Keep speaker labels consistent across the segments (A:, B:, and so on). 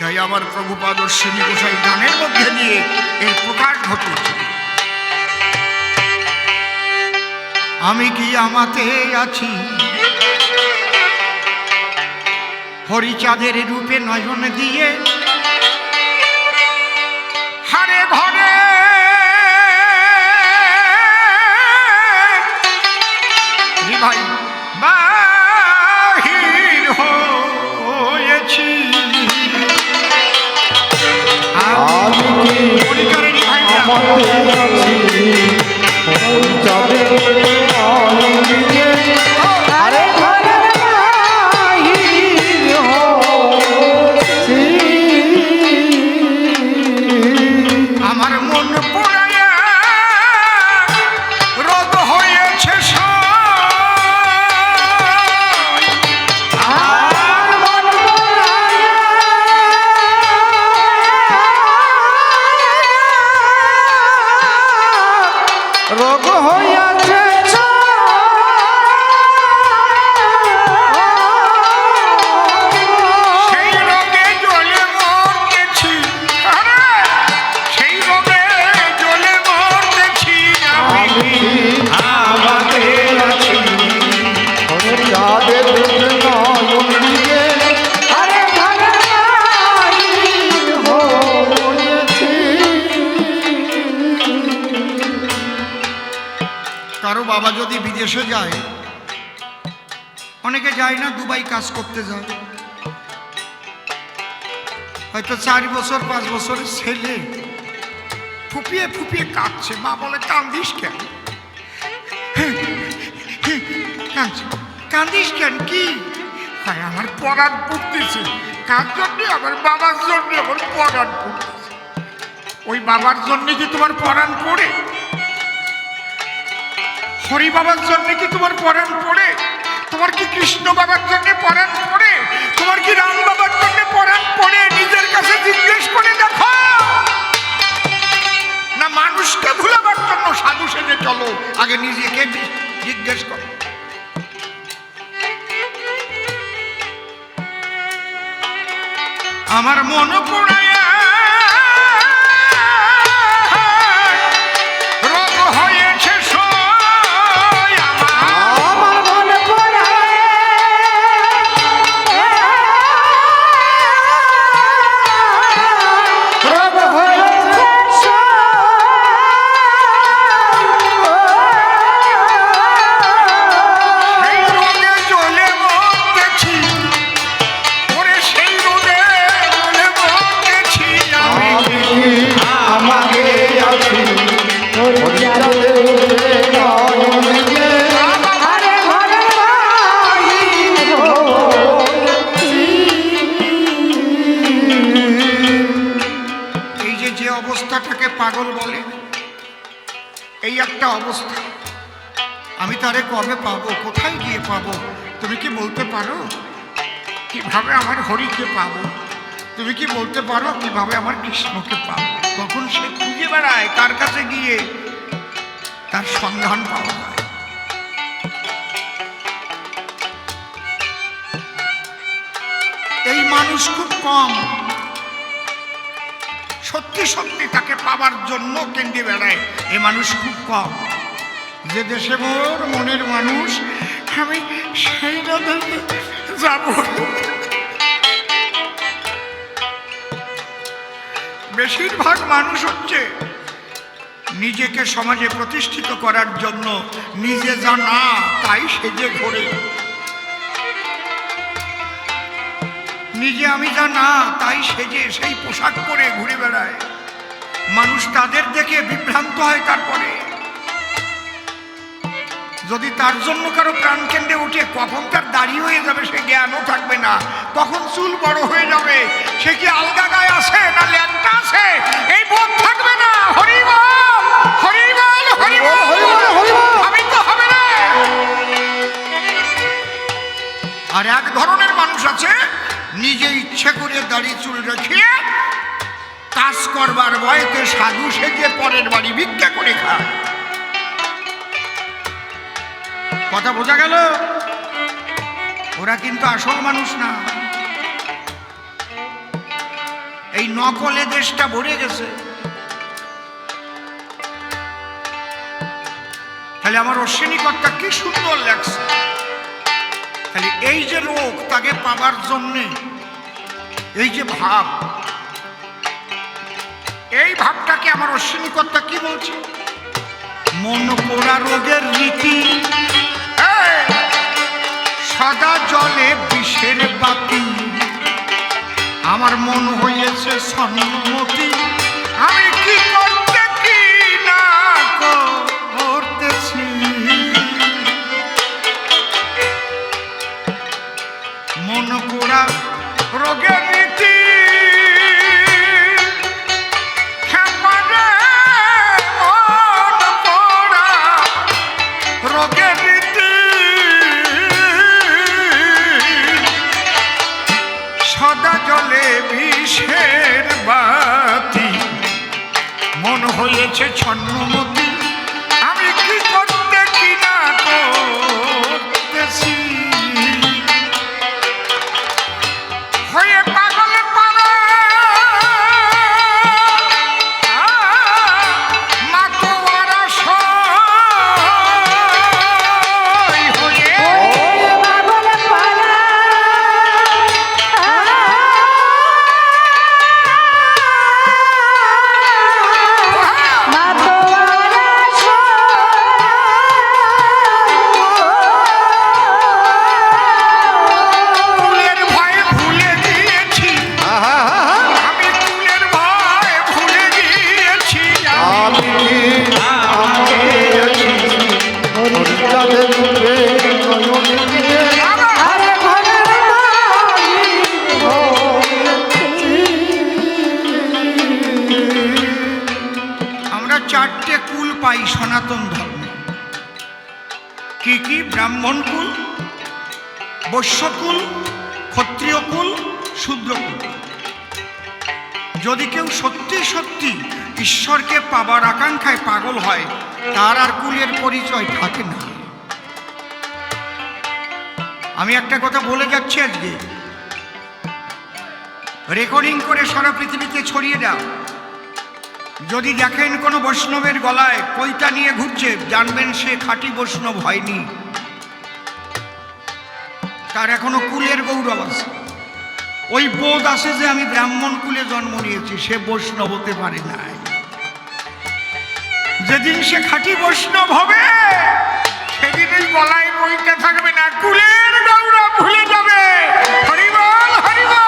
A: তাই আমার প্রভুপাদ অশ্বিনী গোসাই গানের মধ্যে দিয়ে এর প্রকাশ ঘটেছে। আমি কি আমাতে আছি হরিচাঁদের রূপে নয়ন দিয়ে, হারে ঘরে ভাই বাহির হয়েছি। আমার মন পড়ায়া রোগ হয়েছে
B: রোগ হইয়াছে
A: সেই রোগে জ্বলে মরতেছি, সেই রোগে জ্বলে মরতেছি। আমি আমাকে আছি
B: যাদের নয়ন দিয়ে আরে ঘরে বাহির হয়েছি।
A: কারো বাবা যদি বিদেশে যায়, অনেকে যায় না, দুবাই কাজ করতে যায়, হয়তো 4 বছর 5 বছরের ছেলে ফুপিয়ে ফুপিয়ে কাঁদছে। মা বলে কান্দিস কেন? কান্দিস কেন? কি হয়? আমার পরাণ পড়তেছে। কার জন্যে? আমার বাবার জন্য আমার পরাণ পড়তেছে। ওই বাবার জন্যে কি তোমার পরাণ পড়ে? হরি বাবার জন্য কি তোমার পরাণ পড়ে? তোমার কি কৃষ্ণ বাবার জন্য পরাণ পড়ে? তোমার কি রাম বাবার জন্য পরাণ পড়ে? নিজের কাছে জিজ্ঞেস করে দেখো না। মানুষকে ভুলাবার জন্য সাধু সেজে চলো, আগে নিজেকে জিজ্ঞেস করো। আমার মন পড়ায় রোগ হয়েছে পাগল বলে, এই একটা অবস্থা। আমি তারে কবে পাবো? কোথায় গিয়ে পাবো? তুমি কি বলতে পারো কিভাবে আমার হরিকে পাবো? তুমি কি বলতে পারো কিভাবে আমার কৃষ্ণকে পাবো? তখন সে খুঁজে বেড়ায় তার কাছে গিয়ে তার সন্ধান পাওয়া যায়। এই মানুষ খুব কম সত্যি সত্যি তাকে পাবার জন্য কেন্দ্রে বেড়ায়। এ মানুষ খুব কম। যে দেশে মোর মনের মানুষ, আমি সেই রাধাকে যাব। বেশিরভাগ মানুষ হচ্ছে নিজেকে সমাজে প্রতিষ্ঠিত করার জন্য নিজে যা না তাই সেজে ঘোরে। নিজে আমি যা না তাই সেজে সেই পোশাক পরে ঘুরে বেড়ায়। মানুষ তাদের দেখে বিভ্রান্ত হয়। তারপরে যদি তার জন্য কারো প্রাণ কেন্দ্রে উঠে, কখন তার দাড়ি হয়ে যাবে সে জ্ঞানও থাকবে না, কখন চুল বড় হয়ে যাবে, সে কি আলগা গায়ে আছে না ল্যাংটা আছে এই বোধ থাকবে না। হরিবল হরিবল হরিবল, আমি তো হবে না। আর এক ধরনের মানুষ আছে নিজে ইচ্ছে করে দাড়ি চুল রেখে কাজ করবার ভয়তে সাধু সেজে পরের বাড়ি ভিক্ষা করে খায়। কথা বোঝা গেল? ওরা কিন্তু আসল মানুষ না। এই নকলে দেশটা ভরে গেছে। তাহলে আমার অশ্বিনীকর্তা কি সুন্দর লাগছে। তাহলে এই যে রোগ তাকে পাবার জন্যে এই যে ভাব, এই ভাবটাকে আমার অশ্বিনীকর্তা কি বলছে? মন পোড়া রোগের রীতি, সদা জলে বিষের বাতি। আমার মন হয়েছে স্বর্ণমতি, আমি কি করতে কি না করতেছি। মন পোড়া রোগের রীতি, রোগের রীতি, সদা জলে বিষের বাতি। মন হয়েছে ছন্নমতি, আমি কি করতে কি না করতেছি। হয়ে পাগল পাড়া মাতোয়ারা সই হয়ে কুলের ভয়ে ভুলে গিয়েছি, আমি কুলের ভয়ে ভুলে গিয়েছি।
B: আমি হরিচাঁদের রূপে নয়ন দিয়ে
A: আমরা চারটে কুল পাই সনাতন ধর্মে। কি কি? ব্রাহ্মণ কুল, বৈশ্যকুল, ক্ষত্রিয় কুল, শূদ্রকুল। যদি কেউ সত্যি সত্যি ঈশ্বরকে পাবার আকাঙ্ক্ষায় পাগল হয়, তার আর কুলের পরিচয় থাকে না। আমি একটা কথা বলে যাচ্ছি আজকে, রেকর্ডিং করে সারা পৃথিবীতে ছড়িয়ে দাও। যদি দেখেন কোনো বৈষ্ণবের গলায় কইটা নিয়ে ঘুরছে, জানবেন সে খাঁটি বৈষ্ণব হয়নি, তার এখনো কুলের গৌরব আছে। ওই বোধ আছে যে আমি ব্রাহ্মণ কুলে জন্ম নিয়েছি, সে বৈষ্ণব হতে পারে নাই। যেদিন সে খাঁটি বৈষ্ণব হবে, সেদিন ওই গলায় কইটা থাকবে না, কুলের গৌরব ভুলে যাবে। হরিবল হরিবল।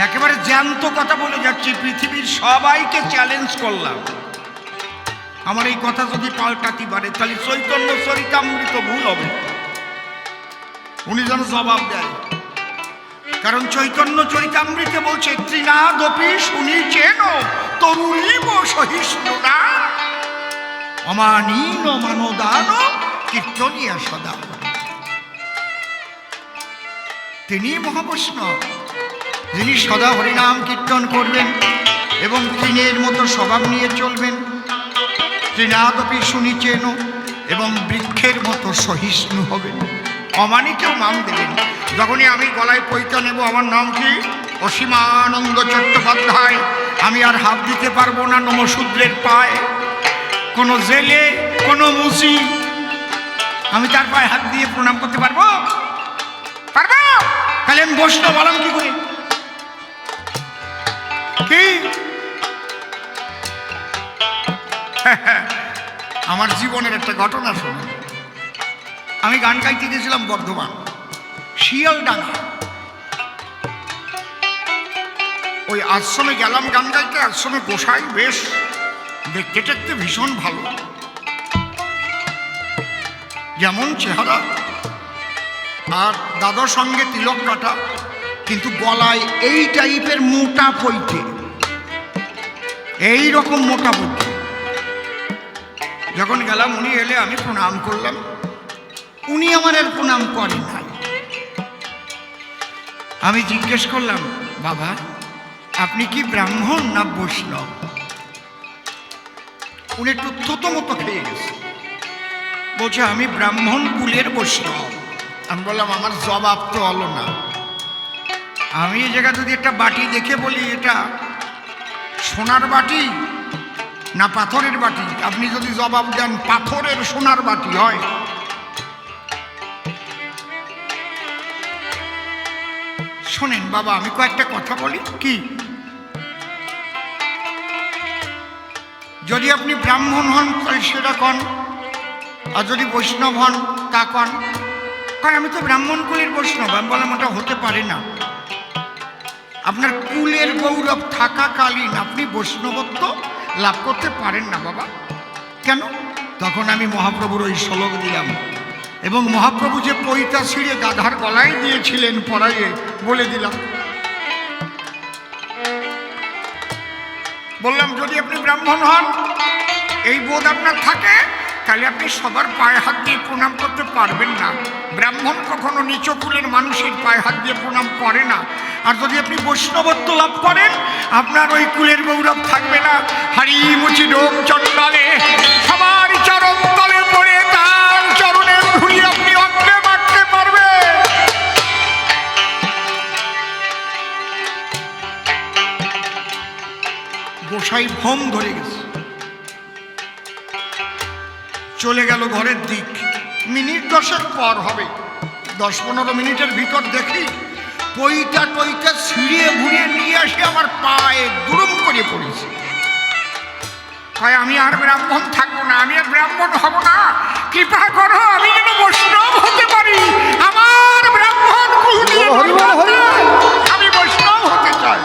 A: একেবারে জ্যান্ত কথা বলে যাচ্ছি, পৃথিবীর সবাইকে চ্যালেঞ্জ করলাম। আমার এই কথা যদি পাল্টাতে পারে, তাহলে চৈতন্য চরিতামৃত ভুল হবে। উনি যেন জবাব দেয়, কারণ চৈতন্য চরিতামৃতে বলছে ত্রিনাদপি শুনিছেন তরুণীব সহিষ্ণুতা অমানীন মানদান কীর্তনিয়া সদা। তিনি মহাবৈষ্ণব, যিনি সদা হরিনাম কীর্তন করবেন এবং তৃণের মতো স্বভাব নিয়ে চলবেন। তৃণাদপি শুনিছেন এবং বৃক্ষের মতো সহিষ্ণু হবেন, অমানিকেও মান দেবেন। যখনই আমি গলায় পৈতা নেব, আমার নাম কি? অসীমানন্দ চট্টোপাধ্যায়। আমি আর হাত দিতে পারবো না নমশূদ্রের পায়ে। কোনো জেলে, কোনো মুসি, আমি তার পায়ে হাত দিয়ে প্রণাম করতে পারবো? পারবো? তাহলে আমি বৈষ্ণব বললাম কি করে? কি আমার জীবনের একটা ঘটনা শুনুন। আমি গান গাইতে গেছিলাম বর্ধমান, শিয়ালডাঙ্গা। ওই আশ্রমে গেলাম গান গাইতে। আশ্রমে গোসাই বেশ দেখতে টেকতে ভীষণ ভালো, যেমন চেহারা, আর দাদার সঙ্গে তিলক কাটা, কিন্তু গলায় এই টাইপের মোটা পৈতে, এই রকম মোটা পৈতে। যখন গেলাম, উনি এলে আমি প্রণাম করলাম। উনি আমার আর প্রণাম করেন না। আমি জিজ্ঞেস করলাম, বাবা আপনি কি ব্রাহ্মণ না বৈষ্ণব? উনি একটু থতো মতো খেয়ে গেছে, বলছে আমি ব্রাহ্মণ কুলের বৈষ্ণব। আমি বললাম আমার জবাব তো হলো না। আমি এই জায়গা যদি একটা বাটি দেখে বলি এটা সোনার বাটি না পাথরের বাটি, আপনি যদি জবাব দেন পাথরের সোনার বাটি হয়, শোনেন বাবা আমি কয়েকটা কথা বলি কি, যদি আপনি ব্রাহ্মণ হন তাহলে সেটা কন, আর যদি বৈষ্ণব হন তা কন। কারণ আমি তো ব্রাহ্মণ কুলের বৈষ্ণব, আমি বললাম ওটা হতে পারে না। আপনার কুলের গৌরব থাকাকালীন আপনি বৈষ্ণবত্ব লাভ করতে পারেন না বাবা। কেন? তখন আমি মহাপ্রভুর ওই শ্লোক দিলাম, এবং মহাপ্রভু যে পৈতা ছিঁড়ে গাধার গলায় দিয়েছিলেন পরাইয়ে বলে দিলাম। বললাম যদি আপনি ব্রাহ্মণ হন এই বোধ আপনার থাকে তাহলে আপনি সবার পায়ে হাত দিয়ে প্রণাম করতে পারবেন না। ব্রাহ্মণ কখনো নিচ কুলের মানুষের পায়ে হাত দিয়ে প্রণাম করে না। আর যদি আপনি বৈষ্ণবত্ব লাভ করেন আপনার ওই কুলের গৌরব থাকবে না। হারি মুচি ডোম চণ্ডালে সবার চরণ তলে পড়ে তার চরণের ধুলি আপনি অগ্রে মারতে পারবে। গোসাই ভোম ধরে গেছে, চলে গেল ঘরের দিক। মিনিট 10 পর হবে, 10-15 মিনিটের ভিতর দেখি পইটা টইটা ছিঁড়িয়ে ঘুরিয়ে নিয়ে আসে আমার পায়ে দুরুম করে পড়েছে। কয় আমি আর ব্রাহ্মণ থাকবো না, আমি আর ব্রাহ্মণ হব না, কৃপা করো আমি যেন বৈষ্ণব হতে পারি। আমার ব্রাহ্মণ কুল দিয়ে আমি বৈষ্ণব হতে চাই।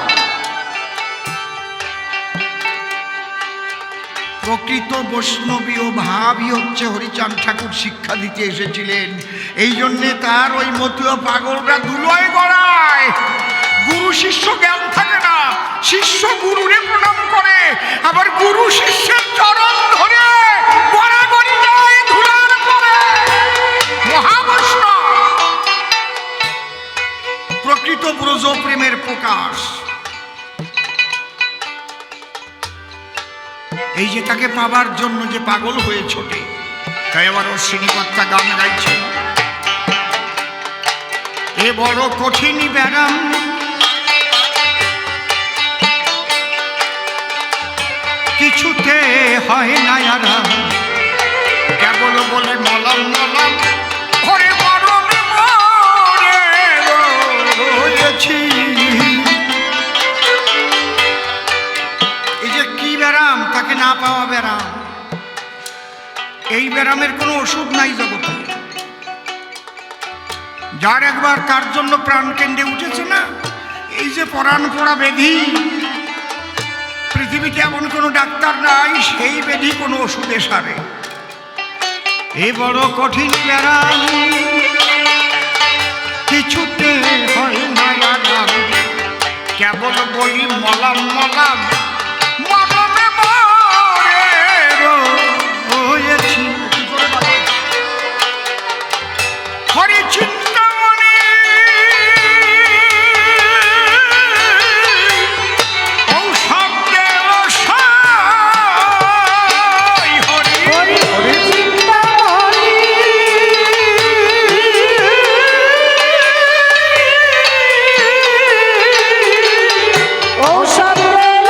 A: প্রকৃত বৈষ্ণবীয় ভাবই হচ্ছে হরিচাঁদ ঠাকুর শিক্ষা দিতে এসেছিলেন। এই জন্যে তার ওই মতীয় পাগলরা ধুলোয় গড়ায়। গুরু শিষ্য জ্ঞান থাকে না, শিষ্য গুরুরে প্রণাম করে, আবার গুরু শিষ্যের চরণ ধরে গড়াগড়ি যায় ধুলার পরে। মহাবৈষ্ণব প্রকৃত ব্রজ প্রেমের প্রকাশ। এই যে তাকে পাবার জন্য যে পাগল হয়ে ছোটে, তাই আবার ওর শ্রীনিকর্তা গান গাইছে, এ বড় কঠিন ব্যারাম কিছুতে হয় না আরাম, কেবল বলে মলম মলম ঘরে মরমে মরে রয়েছি। এই যে কি ব্যারাম, তাকে না পাওয়া ব্যারাম। এই ব্যারামের কোনো ওষুধ নাই জগতে। যার একবার তার জন্য প্রাণ কেন্দ্রে উঠেছে না, এই যে পরাণ পোড়া ব্যাধি, পৃথিবীতে এমন কোনো ডাক্তার নাই সেই ব্যাধি কোনো ওষুধে সারে। এ বড় কঠিন ব্যারাম কিছুতে হয় না আরাম, কেবল বলি মলাম মলাম মরমে মরে রয়েছি। হরি চিন্তামণি ঔষধ দেব সাই, হরি
C: হরি চিন্তামণি ঔষধ দেব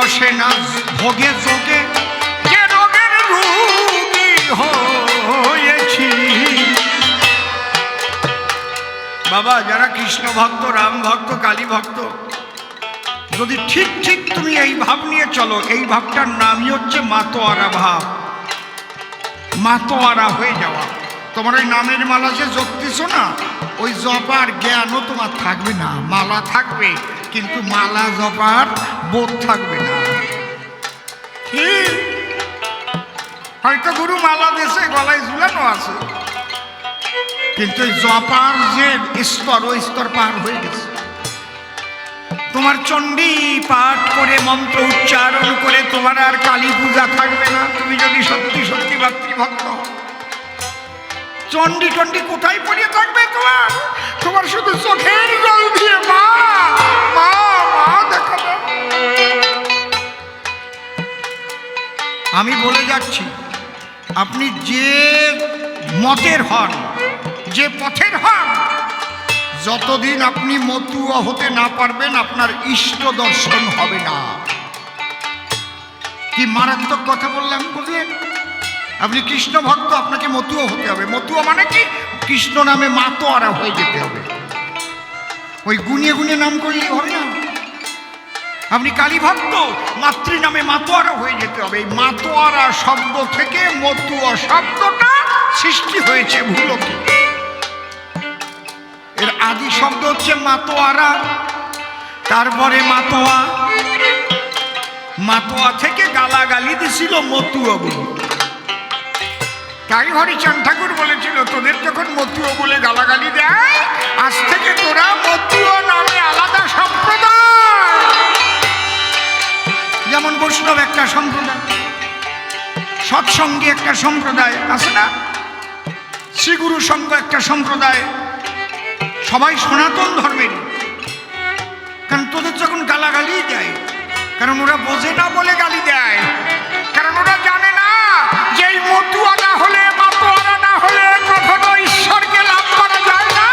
A: বসে না ভোগে যোগে, যে রোগের রোগী হয়েছি। বাবা, যারা কৃষ্ণ ভক্ত, রাম ভক্ত, কালী ভক্ত, যদি ঠিক ঠিক তুমি এই ভাব নিয়ে চলো, এই ভাবটার নামই হচ্ছে মাতোয়ারা ভাব, মাতোয়ারা হয়ে যাওয়া। তোমার ওই নামের মালা যে জপতেছ না, ওই জপার জ্ঞানও তোমার থাকবে না। মালা থাকবে, কিন্তু মালা জপার বোধ থাকবে না। হয়তো গুরু মালা দেশে গলায় ঝুলানো আছে, কিন্তু ওই জপার যে স্তর, ওই স্তর পার হয়ে গেছে। তোমার চণ্ডী পাঠ করে, মন্ত্র উচ্চারণ করে তোমার আর কালী পূজা থাকবে না, তুমি যদি সত্যি সত্যি মাতৃভক্ত হও। চণ্ডী টণ্ডী কোথায় পড়িয়ে থাকবে তোমার? তোমার শুধু চোখের জল দিয়ে মা মা মা দেখাবে। আমি বলে যাচ্ছি, আপনি যে মতের হন, যে পথের হন, যতদিন আপনি মতুয়া হতে না পারবেন, আপনার ইষ্ট দর্শন হবে না। কি মারাত্মক কথা বললাম বুঝলেন? আপনি কৃষ্ণ ভক্ত, আপনাকে মতুয়া হতে হবে। মতুয়া মানে কি? কৃষ্ণ নামে মাতোয়ারা হয়ে যেতে হবে। ওই গুনিয়ে গুনিয়ে নাম করলে হবে না। আপনি কালী ভক্ত, মাতৃ নামে মাতোয়ারা হয়ে যেতে হবে। এই মাতোয়ারা শব্দ থেকে মতুয়া শব্দটা সৃষ্টি হয়েছে। ভুলো কি? এর আদি শব্দ হচ্ছে মাতোয়ারা, তারপরে মাতোয়া, মাতোয়া থেকে গালাগালি দিছিল মতুয়া বলে। তাই হরিচাঁদ ঠাকুর বলেছিল, তোদের যখন মতুয়া বলে গালাগালি দেয়, আজ থেকে তোরা মতুয়া নামে আলাদা সম্প্রদায়। যেমন বৈষ্ণব একটা সম্প্রদায়, সৎসঙ্গী একটা সম্প্রদায় আছে না, শ্রীগুরু সংঘ একটা সম্প্রদায়, সবাই সনাতন ধর্মের। কারণ তোদের যখন গালাগালি দেয়, কারণ ওরা বোঝে না বলে গালি দেয়, কারণ ওরা জানে না যে এই মতুয়া না হলে, মাতোয়ারা না হলে কখনো ঈশ্বরকে লাভ করা যায় না।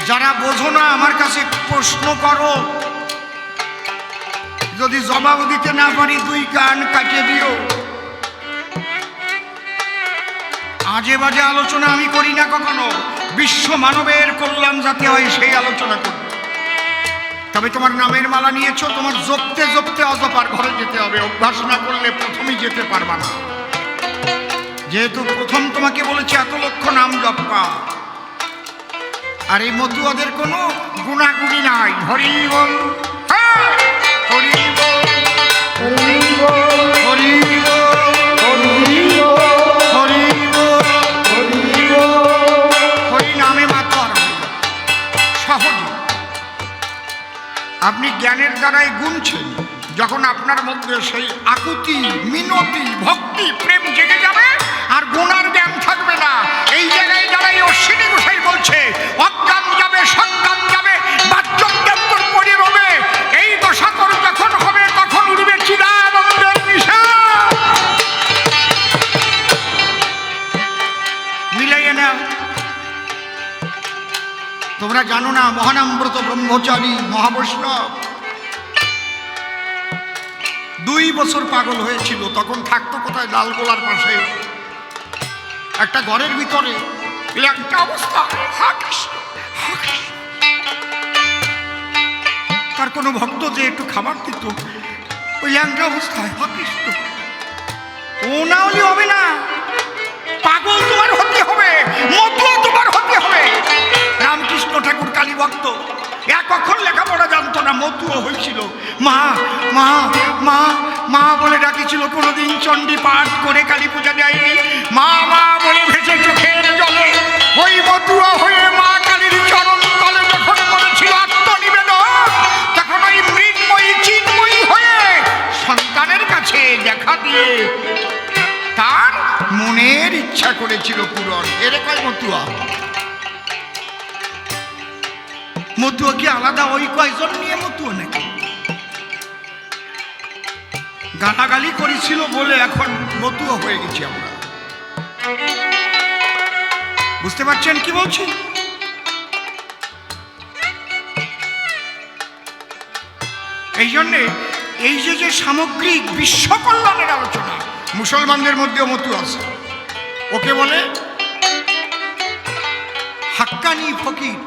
A: যারা বোঝো না, আমার কাছে প্রশ্ন করো, যদি জবাব দিতে না পারি, দুই কান কাটিয়ে দিও। আজে বাজে আলোচনা আমি করি না কখনো। বিশ্ব মানবের কল্যাণ যাতে হয় সেই আলোচনা করি। তবে তোমার নামের মালা নিয়েছো, তোমার জপতে জপতে অজপার ঘরে যেতে হবে। অভ্যাস না করলে প্রথমেই যেতে পারবা না। যেহেতু প্রথম তোমাকে বলেছে এত লক্ষ নাম জপা, আর এই মতুয়াদের কোনো গুণাগুণি নাই। হরি বল, হরি বল, হরি বল, হরি নামে মাতোয়ারা সহজ। আপনি জ্ঞানের দ্বারাই গুনছেন। যখন আপনার মধ্যে সেই আকুতি, মিনতি, ভক্তি, প্রেম জেগে যাবে, আর গুণার জ্ঞান থাকবে না। এই জায়গায় যারাই অশ্বিনী গোসাই বলছে, অজ্ঞান যাবে, সজ্ঞান যাবে, বাহ্যজ্ঞান তোর পরি রবে। এই দশা তোর যখন হবে, তখন উঠবে চিদানন্দের নিশা। মিলাইয়ে নাও। তোমরা জানো না, মহানামব্রত ব্রহ্মচারী মহাবৈষ্ণব 2 বছর পাগল হয়েছিল। তখন থাকতো কোথায়? লালগোলার পাশে একটা ঘরের ভিতরে। একটা অবস্থা, হা কৃষ্ণ, হা কৃষ্ণ। তার কোনো ভক্ত যে একটু খাবার দিত, ওই একটা অবস্থায় হা কৃষ্ণ। ও না হলে হবে না, পাগল তোমার হতে হবে, মতুয়া তোমার হতে হবে। রামকৃষ্ণ ঠাকুর কালী ভক্ত, এক অক্ষর লেখাপড়া জানতো না, মতুয়া হয়েছিল। মা মা মা মা বলে ডাকিছিল। কোনোদিন চণ্ডী পাঠ করে কালী পূজা দেয়নি। মা মা বলে ভেসে চোখের জলে ওই মতুয়া হয়ে মা কালীর চরণ তলে যখন করেছিল আত্মনিবেদন, তখন ওই মৃন্ময়ী চিন্ময়ী হয়ে সন্তানের কাছে দেখা দিয়ে তার মনের ইচ্ছা করেছিল পূরণ। এর কয় মতুয়া। মতুয়া কি আলাদা ওই কয়জন নিয়ে মতুয়া নাকি? গালাগালি করেছিল বলে এখন মতুয়া হয়ে গেছি আমরা। বুঝতে পারছেন কি বলছি? এই জন্যে এই যে সামগ্রিক বিশ্ব কল্যাণের আলোচনা, মুসলমানদের মধ্যেও মতো আছে, ওকে বলে হাক্কানি ফকির।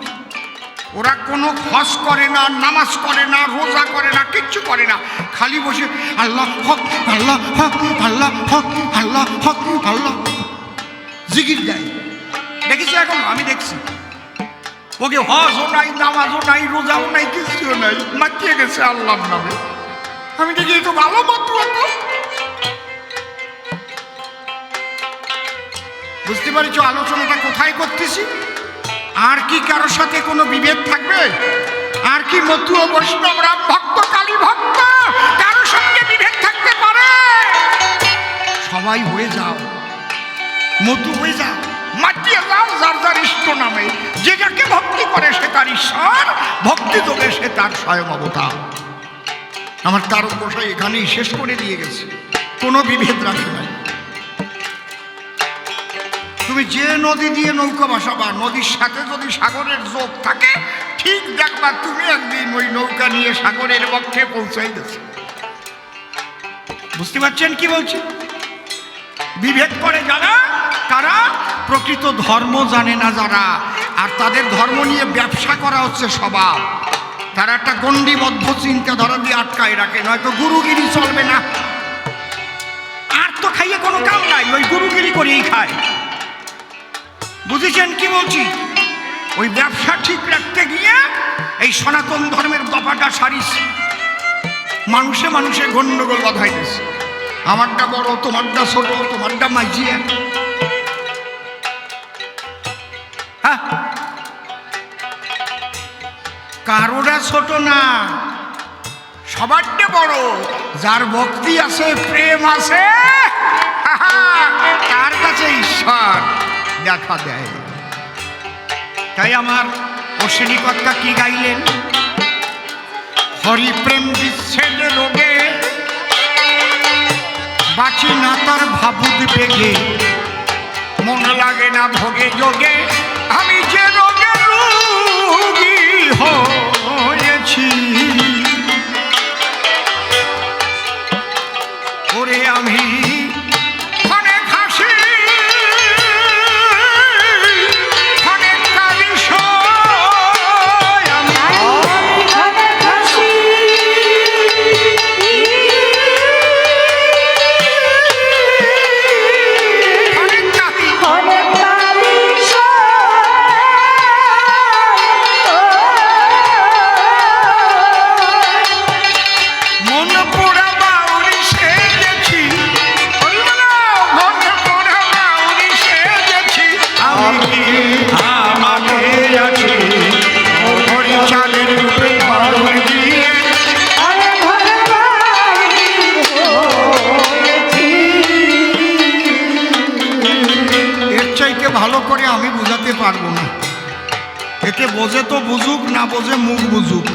A: ওরা কোনো হজ করে না, নামাজ করে না, রোজা করে না, কিচ্ছু করে না, খালি বসে আল্লাহ হক, আল্লাহ হক, আল্লাহ হক, আল্লাহ হক, আল্লাহ জিকির দেয়। দেখেছি এখন, আমি দেখছি ওকে হজও নাই, নামাজও নাই, রোজাও নাই, কিছুও নাই, মাতিয়ে গেছে আল্লাহর নামে। আমি দেখি একটু ভালো মাত্র। বুঝতে পারছো আলোচনাটা কোথায় করতেছি? আর কি কারোর সাথে কোনো বিভেদ থাকবে? আর কি মতু ও বৈষ্ণব, রাম ভক্ত, কালী ভক্ত কারোর সঙ্গে বিভেদ থাকতে পারে? সবাই হয়ে যাও, মতু হয়ে যাও, মাটিয়ে যাও যার যার ইষ্ট নামে। যে যাকে ভক্তি করে সে তার ঈশ্বর, ভক্তি তোলে সে তার স্বয়ং অবতার। আমার তারক গোসাই এখানেই শেষ করে দিয়ে গেছে, কোনো বিভেদ রাখে নাই। তুমি যে নদী দিয়ে নৌকা ভাসাবা, নদীর সাথে যদি সাগরের যোগ থাকে, ঠিক দেখবা তুমি একদিন ওই নৌকা নিয়ে সাগরের পক্ষে পৌঁছাই গেছে। বুঝতে পারছেন কি বলছি? বিভেদ করে যারা, তারা প্রকৃত ধর্ম জানে না যারা, আর তাদের ধর্ম নিয়ে ব্যবসা করা হচ্ছে স্বভাব। তারা একটা গণ্ডিবদ্ধ চিন্তাধারা দিয়ে আটকায় রাখে, নয়তো গুরুগিরি চলবে না। আর তো খাইয়ে কোনো কাম নাই, ওই গুরুগিরি করেই খায়। বুঝেছেন কি বলছি? ওই ব্যবসা ঠিক রাখতে গিয়ে এই সনাতন ধর্মের দফাটা সারিস, মানুষে মানুষে গন্ডগোল বাধাই দিচ্ছে। আমারটা বড়, তোমারটা ছোট, তোমারটা মাঝিয়ে। হ্যাঁ, কারোটা ছোট না, সবারটা বড়। যার ভক্তি আছে, প্রেম আছে, তার কাছে ঈশ্বর দেখা দেয়। তাই আমার অশ্বিনী কর্তা কি গাইলেন? হরি প্রেম বিচ্ছেদ রোগে, বাঁচি না তার ভাবুক বেগে, মন লাগে না ভোগে যোগে, আমি যে রোগে রোগী হয়েছি। ওরে আমি অনেক হাসি, অনেক কালি,
C: অনেক হাসি,
A: অনেক কালি,
C: অনেক বালিশ,
A: মন পোড়া বাউরি সেজেছি, মন পোড়া বাউরি সেজেছি, আমি আমাকে আছি হরি চাঁদের রূপে বাউর দিয়ে।
C: আরে ঘরে বাড়ি হয়েছি।
A: এর চাইতে ভালো করে আমি বুঝাতে পারবো না। একে বোঝে তো বুঝুক, না বোঝে মুখ বুঝুক।